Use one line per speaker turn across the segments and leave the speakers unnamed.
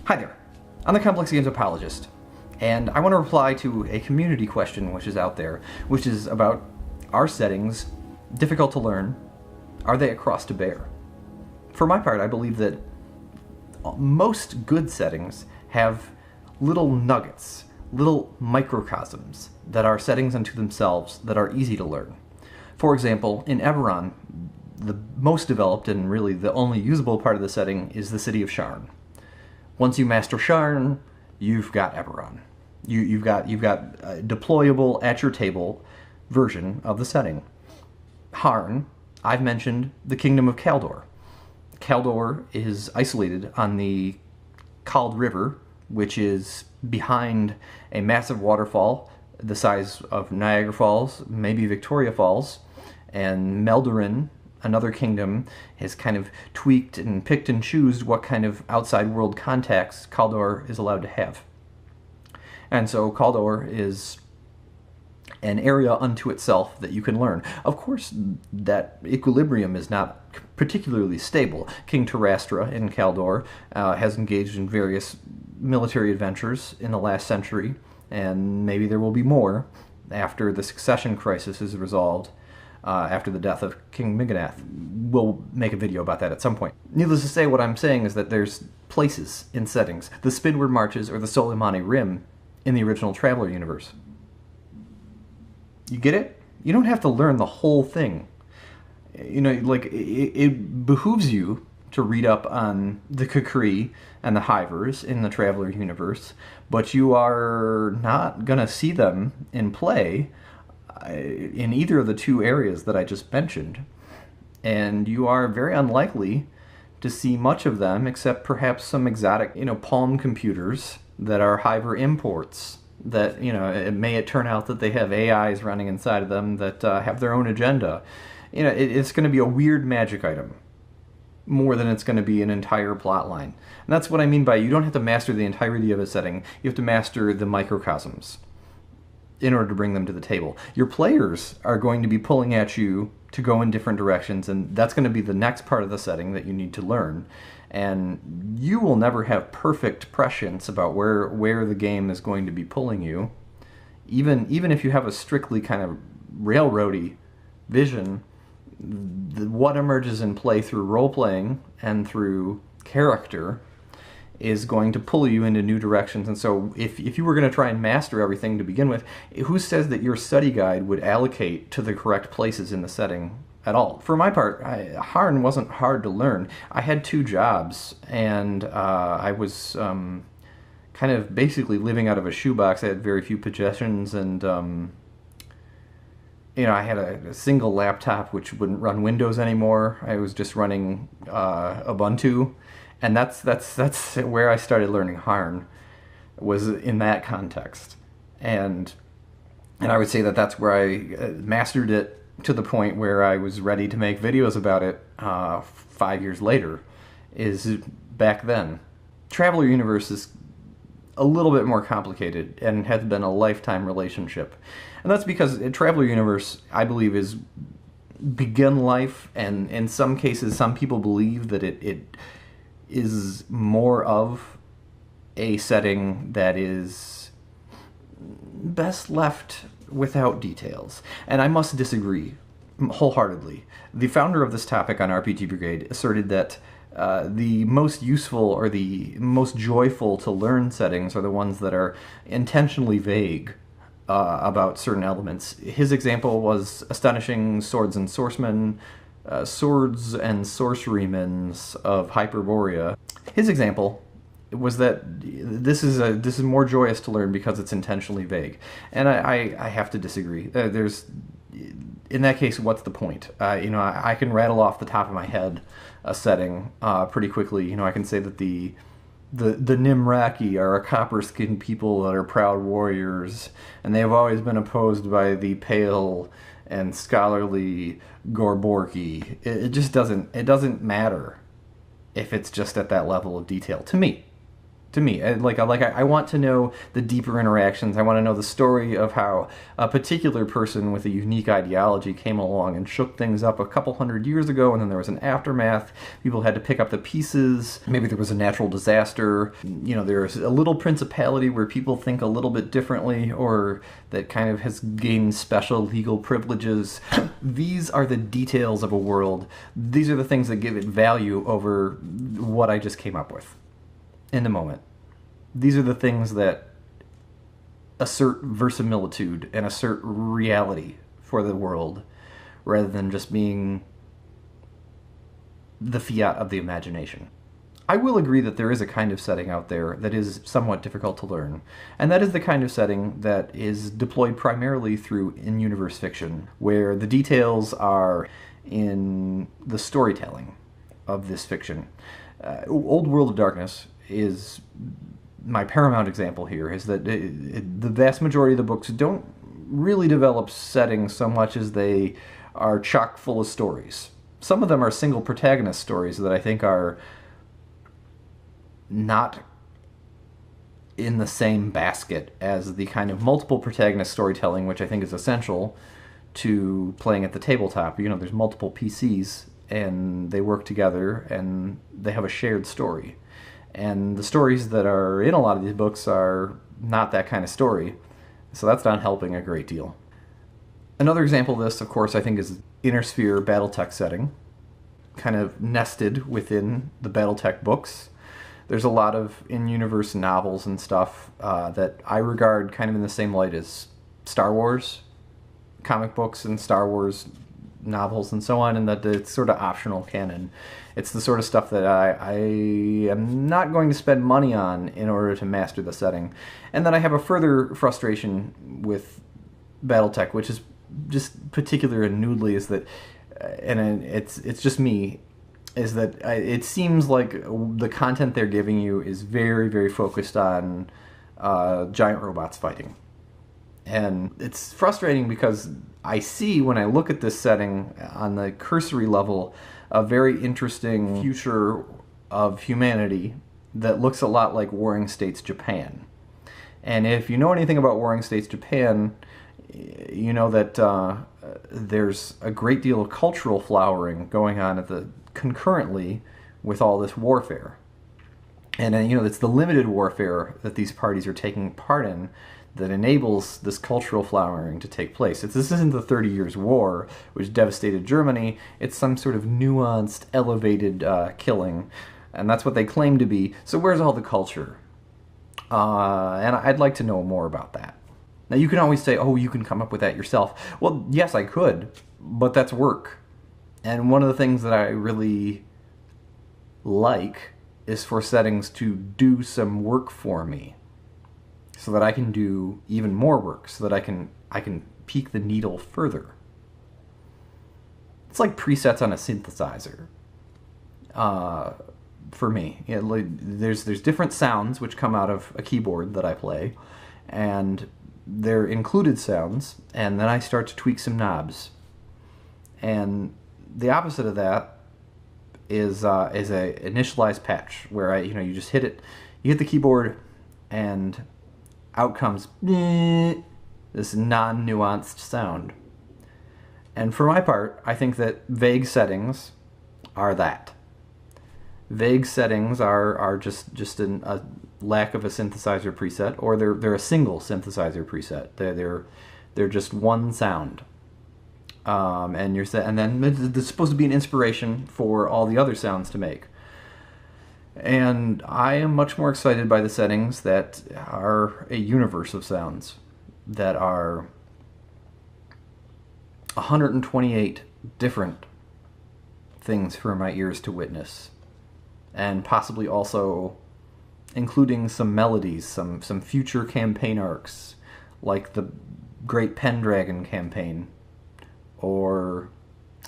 Hi there, I'm the Complex Games Apologist, and I want to reply to a community question which is out there, which is about, are settings difficult to learn? Are they a cross to bear? For my part, I believe that most good settings have little nuggets, little microcosms that are settings unto themselves that are easy to learn. For example, in Eberron, the most developed and really the only usable part of the setting is the city of Sharn. Once you master Sharn, you've got Eberron. You've got a deployable at your table version of the setting. Harn, I've mentioned the Kingdom of Kaldor. Kaldor is isolated on the Kald River, which is behind a massive waterfall the size of Niagara Falls, maybe Victoria Falls, and Meldurin, another kingdom, has kind of tweaked and picked and choosed what kind of outside world contacts Kaldor is allowed to have. And so Kaldor is an area unto itself that you can learn. Of course, that equilibrium is not particularly stable. King Terastra in Kaldor has engaged in various military adventures in the last century, and maybe there will be more after the succession crisis is resolved. After the death of King Miganath. We'll make a video about that at some point. Needless to say, what I'm saying is that there's places in settings, the Spinward Marches or the Soleimani Rim in the original Traveller universe. You get it? You don't have to learn the whole thing. You know, like, it behooves you to read up on the Kukri and the Hivers in the Traveller universe, but you are not gonna see them in play in either of the two areas that I just mentioned, and you are very unlikely to see much of them except perhaps some exotic, Palm computers that are Hiver imports that, it may turn out that they have AIs running inside of them that have their own agenda. It's going to be a weird magic item more than it's going to be an entire plot line. And that's what I mean by you don't have to master the entirety of a setting, you have to master the microcosms in order to bring them to the table. Your players are going to be pulling at you to go in different directions, and that's going to be the next part of the setting that you need to learn. And you will never have perfect prescience about where the game is going to be pulling you. Even if you have a strictly kind of railroady vision, what emerges in play through role-playing and through character is going to pull you into new directions. And so if you were going to try and master everything to begin with, who says that your study guide would allocate to the correct places in the setting at all? For my part, Harn wasn't hard to learn. I had 2 jobs, and I was kind of basically living out of a shoebox. I had very few possessions, and I had a single laptop which wouldn't run Windows anymore. I was just running Ubuntu. And that's where I started learning Harn, was in that context. And I would say that that's where I mastered it to the point where I was ready to make videos about it 5 years later, is back then. Traveller Universe is a little bit more complicated and has been a lifetime relationship. And that's because Traveller Universe, I believe, is begun life, and in some cases, some people believe that it is more of a setting that is best left without details. And I must disagree wholeheartedly. The founder of this topic on RPG Brigade asserted that the most useful or the most joyful to learn settings are the ones that are intentionally vague about certain elements. His example was Astonishing Swords and Sworcemen, Swords and Sorcerymen of Hyperborea. His example was that this is more joyous to learn because it's intentionally vague, and I have to disagree. In that case, what's the point? I can rattle off the top of my head a setting pretty quickly. I can say that the Nimraki are a copper-skinned people that are proud warriors, and they have always been opposed by the pale and scholarly Gorborki. It just doesn't matter if it's just at that level of detail, to me. to me. I want to know the deeper interactions. I want to know the story of how a particular person with a unique ideology came along and shook things up a couple hundred years ago, and then there was an aftermath. People had to pick up the pieces. Maybe there was a natural disaster. There's a little principality where people think a little bit differently, or that kind of has gained special legal privileges. These are the details of a world. These are the things that give it value over what I just came up with in the moment. These are the things that assert verisimilitude and assert reality for the world, rather than just being the fiat of the imagination. I will agree that there is a kind of setting out there that is somewhat difficult to learn, and that is the kind of setting that is deployed primarily through in-universe fiction, where the details are in the storytelling of this fiction. Old World of Darkness is my paramount example here, is that the vast majority of the books don't really develop settings so much as they are chock full of stories. Some of them are single protagonist stories that I think are not in the same basket as the kind of multiple protagonist storytelling, which I think is essential to playing at the tabletop. There's multiple PCs, and they work together, and they have a shared story. And the stories that are in a lot of these books are not that kind of story, so that's not helping a great deal. Another example of this, of course, I think is Inner Sphere Battletech setting, kind of nested within the Battletech books. There's a lot of in-universe novels and stuff that I regard kind of in the same light as Star Wars comic books and Star Wars novels and so on, and that it's sort of optional canon. It's the sort of stuff that I am not going to spend money on in order to master the setting. And then I have a further frustration with Battletech, which is just particular and noodly, is that, and it's just me, is that it seems like the content they're giving you is very, very focused on giant robots fighting. And it's frustrating because I see, when I look at this setting on the cursory level, a very interesting future of humanity that looks a lot like Warring States Japan. And if you know anything about Warring States Japan, you know that there's a great deal of cultural flowering going on concurrently with all this warfare. And it's the limited warfare that these parties are taking part in that enables this cultural flowering to take place. This isn't the 30 Years' War, which devastated Germany. It's some sort of nuanced, elevated killing, and that's what they claim to be. So where's all the culture? And I'd like to know more about that. Now, you can always say, oh, you can come up with that yourself. Well, yes, I could, but that's work. And one of the things that I really like is for settings to do some work for me, so that I can do even more work, so that I can peak the needle further. It's like presets on a synthesizer. For me, there's different sounds which come out of a keyboard that I play, and they're included sounds, and then I start to tweak some knobs. And the opposite of that is a initialized patch, where you just hit it, you hit the keyboard, and out comes this non-nuanced sound. And for my part, I think that vague settings are that. Vague settings are just a lack of a synthesizer preset, or they're a single synthesizer preset. They're just one sound. And then there's supposed to be an inspiration for all the other sounds to make. And I am much more excited by the settings that are a universe of sounds, that are 128 different things for my ears to witness, and possibly also including some melodies, some future campaign arcs, like the Great Pendragon campaign, or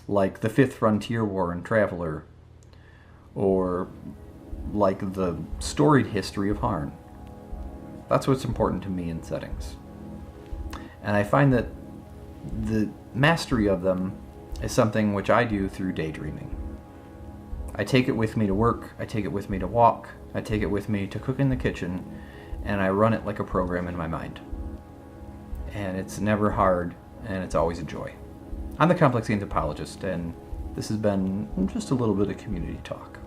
like the Fifth Frontier War in Traveler, or like the storied history of Harn. That's what's important to me in settings. And I find that the mastery of them is something which I do through daydreaming. I take it with me to work, I take it with me to walk, I take it with me to cook in the kitchen, and I run it like a program in my mind. And it's never hard, and it's always a joy. I'm the Complex Games Apologist, and this has been just a little bit of community talk.